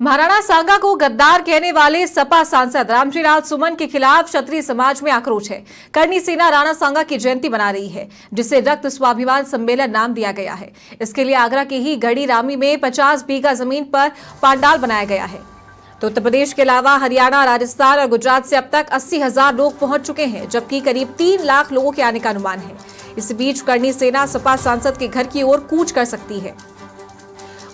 महाराणा सांगा को गद्दार कहने वाले सपा सांसद रामजी राज सुमन के खिलाफ क्षत्रिय समाज में आक्रोश है। करनी सेना राणा सांगा की जयंती मना रही है, जिसे रक्त स्वाभिमान सम्मेलन नाम दिया गया है। इसके लिए आगरा के ही गढ़ी रामी में 50 बीघा जमीन पर पांडाल बनाया गया है। तो उत्तर प्रदेश के अलावा हरियाणा, राजस्थान और गुजरात से अब तक 80,000 लोग पहुंच चुके हैं, जबकि करीब 3 लाख लोगों के आने का अनुमान है। इस बीच करनी सेना सपा सांसद के घर की ओर कूच कर सकती है।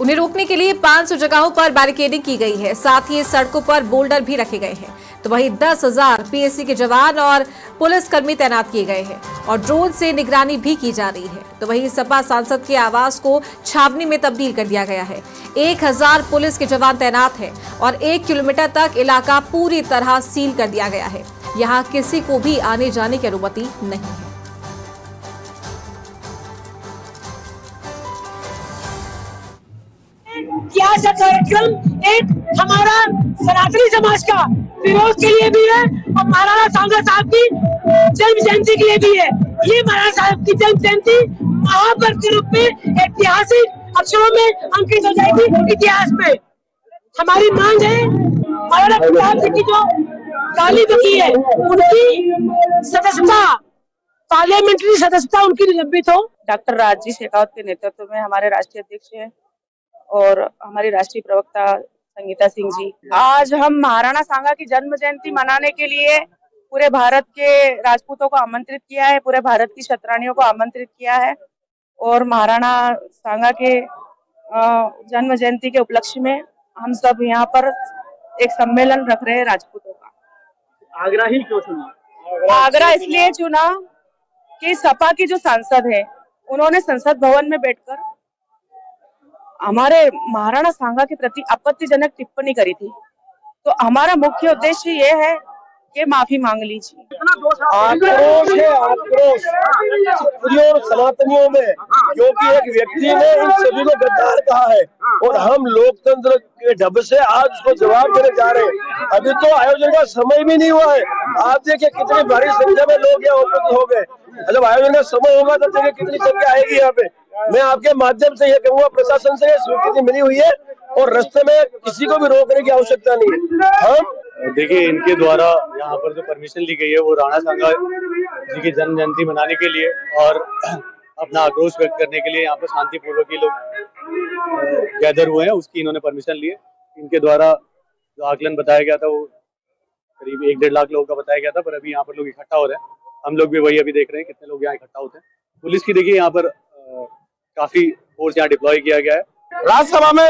उन्हें रोकने के लिए 500 जगहों पर बैरिकेडिंग की गई है। साथ ही सड़कों पर बोल्डर भी रखे गए हैं। तो वहीं 10,000 पीएसी के जवान और पुलिसकर्मी तैनात किए गए हैं और ड्रोन से निगरानी भी की जा रही है। तो वहीं सपा सांसद के आवास को छावनी में तब्दील कर दिया गया है। 1000 पुलिस के जवान तैनात हैं और 1 किलोमीटर तक इलाका पूरी तरह सील कर दिया गया है। यहाँ किसी को भी आने जाने की अनुमति नहीं है। क्या कार्यक्रम एक हमारा सनातनी समाज का विरोध के लिए भी है और महाराणा सांगा साहब की जन्म जयंती के लिए भी है। ये महाराणा साहब की जन्म जयंती महापर्व के रूप में ऐतिहासिक अक्षरों में अंकित हो जाएगी इतिहास में। हमारी मांग है महाराणा प्रताप सिंह की जो काली बकी है उनकी सदस्यता, पार्लियामेंट्री सदस्यता उनकी निलंबित हो। डॉक्टर राजजी शेखावत के नेतृत्व में हमारे राष्ट्रीय अध्यक्ष हैं और हमारी राष्ट्रीय प्रवक्ता संगीता सिंह जी, आज हम महाराणा सांगा की जन्म जयंती मनाने के लिए पूरे भारत के राजपूतों को आमंत्रित किया है, पूरे भारत की क्षत्राणियों को आमंत्रित किया है और महाराणा सांगा के जन्म जयंती के उपलक्ष्य में हम सब यहाँ पर एक सम्मेलन रख रहे हैं राजपूतों का। आगरा ही क्यों चुना? आगरा इसलिए चुना कि सपा की जो सांसद है उन्होंने संसद भवन में बैठकर हमारे महाराणा सांगा के प्रति आपत्तिजनक टिप्पणी करी थी। तो हमारा मुख्य उद्देश्य ये है कि माफी मांग लीजिए। आक्रोश है, आक्रोश क्षत्रियों और सनातनियों में, क्योंकि एक व्यक्ति ने इन सभी को गद्दार कहा है और हम लोकतंत्र के ढब से आज उसको जवाब देने जा रहे हैं। अभी तो आयोजन का समय भी नहीं हुआ है। आप देखिए कितनी भारी संख्या में लोग यहाँ उपस्थित हो गए। जब आयोजन का समय होगा तब देखिए कितनी संख्या आएगी यहाँ पे। मैं आपके माध्यम से ये कहूँगा, प्रशासन से स्वीकृति मिली हुई है और रास्ते में किसी को भी रोकने की आवश्यकता नहीं है। हम देखिए, इनके द्वारा यहाँ पर जो परमिशन ली गई है वो राणा सांगा जी की जन्म जयंती मनाने के लिए और अपना आक्रोश व्यक्त करने के लिए यहाँ पर शांतिपूर्वक ही लोग गैदर हुए हैं, उसकी इन्होंने परमिशन ली है। इनके द्वारा जो आकलन बताया गया था वो करीब 1-1.5 लाख लोगों का बताया गया था, पर अभी यहाँ पर लोग इकट्ठा हो रहे हैं। हम लोग भी वही अभी देख रहे हैं कितने लोग यहाँ इकट्ठा होते हैं। पुलिस की देखिए यहाँ पर काफी फोर्स यहाँ डिप्लॉय किया गया है। राज्यसभा में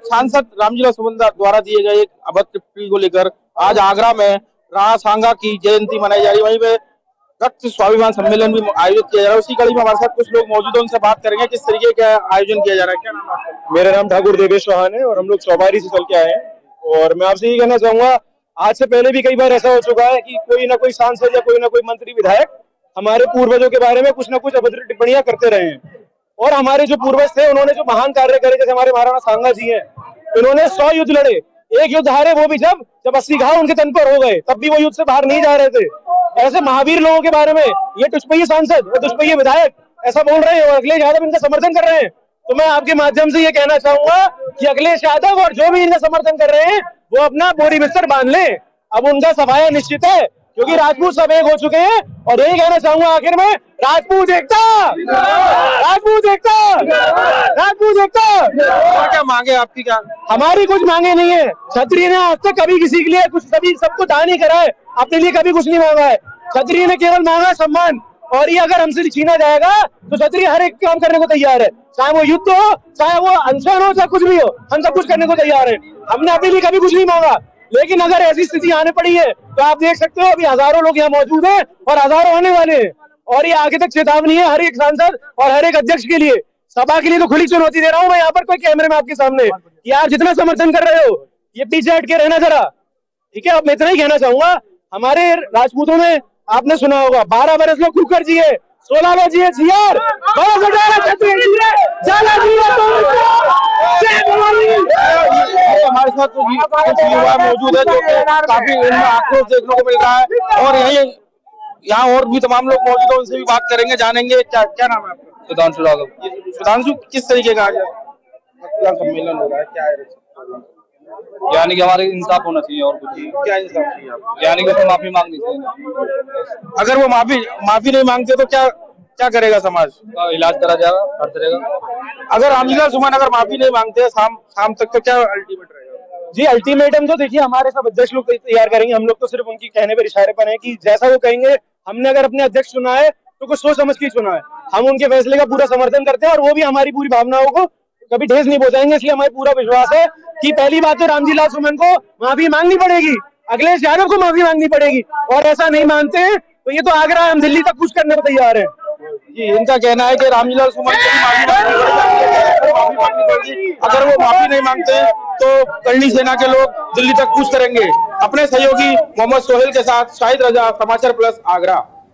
सांसद रामजी राज सुमन द्वारा दिए गए एक अभद्र टिप्पणी को लेकर आज आगरा में राणा सांगा की जयंती मनाई जा रही है। वहीं पे रक्त स्वाभिमान सम्मेलन भी आयोजित किया जा रहा है। उसी कड़ी में हमारे साथ कुछ लोग मौजूद हैं, उनसे बात करेंगे किस तरीके का आयोजन किया जा रहा है। क्या नाम है? मेरा नाम ठाकुर देवेश चौहान है और हम लोग चौबारी से चल के आए हैं। और मैं आपसे ये कहना चाहूंगा, आज से पहले भी कई बार ऐसा हो चुका है कि कोई ना कोई सांसद या कोई ना कोई मंत्री विधायक हमारे पूर्वजों के बारे में कुछ ना कुछ अभद्र टिप्पणियां करते रहे हैं। और हमारे जो पूर्वज थे उन्होंने जो महान कार्य करे, जैसे हमारे महाराणा सांगा जी हैं, उन्होंने 100 युद्ध लड़े, एक युद्ध हारे वो भी जब 80 घाव उनके तन पर हो गए, तब भी वो युद्ध से बाहर नहीं जा रहे थे। ऐसे महावीर लोगों के बारे में ये टुचपैये सांसद और टुचपैये विधायक ऐसा बोल रहे हैं और अखिलेश यादव इनका समर्थन कर रहे हैं। तो मैं आपके माध्यम से ये कहना चाहूंगा कि अखिलेश यादव और जो भी इनका समर्थन कर रहे हैं वो अपना बोरी बिस्तर बांध लें। अब उनका सफाया निश्चित है, क्योंकि राजपूत सब एक हो चुके हैं। और यही कहना चाहूंगा आखिर में, राजपूत एकता, राजपूत एकता, राजपूत एकता। क्या मांगे आपकी? क्या हमारी कुछ मांगे नहीं है। क्षत्रिय ने आज तक कभी किसी के लिए कुछ, सभी सबको दान ही करा है, अपने लिए कभी कुछ नहीं मांगा है। क्षत्रिय ने केवल मांगा सम्मान, और ये अगर हमसे छीना जाएगा तो क्षत्रिय हर एक काम करने को तैयार है, चाहे वो युद्ध हो, चाहे वो अनशन हो, चाहे कुछ भी हो, हम सब कुछ करने को तैयार है। हमने अपने लिए कभी कुछ नहीं मांगा। लेकिन अगर ऐसी स्थिति आने पड़ी है तो आप देख सकते हो अभी हजारों लोग यहाँ मौजूद हैं और हजारों आने वाले हैं। और ये आगे तक चेतावनी है हर एक सांसद और हर एक अध्यक्ष के लिए। सभा के लिए तो खुली चुनौती दे रहा हूँ मैं यहाँ पर कोई कैमरे में आपके सामने कि आप जितना समर्थन कर रहे हो ये पीछे हट के रहना जरा, ठीक है। अब मैं इतना ही कहना चाहूंगा, हमारे राजपूतों में आपने सुना होगा 12 बरस लोग कुकर जिए, 16 लोग जिए जियार, हमारे साथ कुछ युवा मौजूद है जो काफी इनमें आक्रोश देखने को मिल रहा है। और यहाँ और भी तमाम लोग मौजूद है, उनसे भी बात करेंगे, जानेंगे। क्या नाम है आपका? सुधांशु राघव। सुधांशु, किस तरीके का आज सम्मेलन हो रहा है, क्या है? यानी कि हमारे इंसाफ होना चाहिए और कुछ। क्या इंसाफ चाहिए आपको? यानी कि उसको माफी मांगनी चाहिए। अगर वो माफी नहीं मांगते तो क्या करेगा समाज? उसका इलाज करा जाएगा हर तरह का। अगर रामलीला सुमन अगर माफी नहीं मांगते शाम तक तो क्या अल्टीमेट रहेगा? जी अल्टीमेटम तो देखिए हमारे सब अध्यक्ष लोग तैयार करेंगे, हम लोग तो सिर्फ उनकी कहने पर इशारे पर है कि जैसा वो कहेंगे। हमने अगर अपने अध्यक्ष चुना है तो कुछ सोच समझ के चुना है, हम उनके फैसले का पूरा समर्थन करते हैं और वो भी हमारी पूरी भावनाओं को कभी ठेस नहीं पहुंचाएंगे। इसलिए हमें पूरा विश्वास है कि पहली बात तो रामजी लाल सुमन को माफी मांगनी पड़ेगी, अखिलेश यादव को माफी मांगनी पड़ेगी, और ऐसा नहीं मानते हैं तो ये तो आगरा हम दिल्ली तक कुछ करने को तैयार है। जी इनका कहना है कि रामजी लाल सुमन को माफी मांगनी पड़ेगी। अगर वो माफी नहीं मांगते तो करनी सेना के लोग दिल्ली तक कूच करेंगे। अपने सहयोगी मोहम्मद सोहेल के साथ शाहिद रजा, समाचार प्लस, आगरा।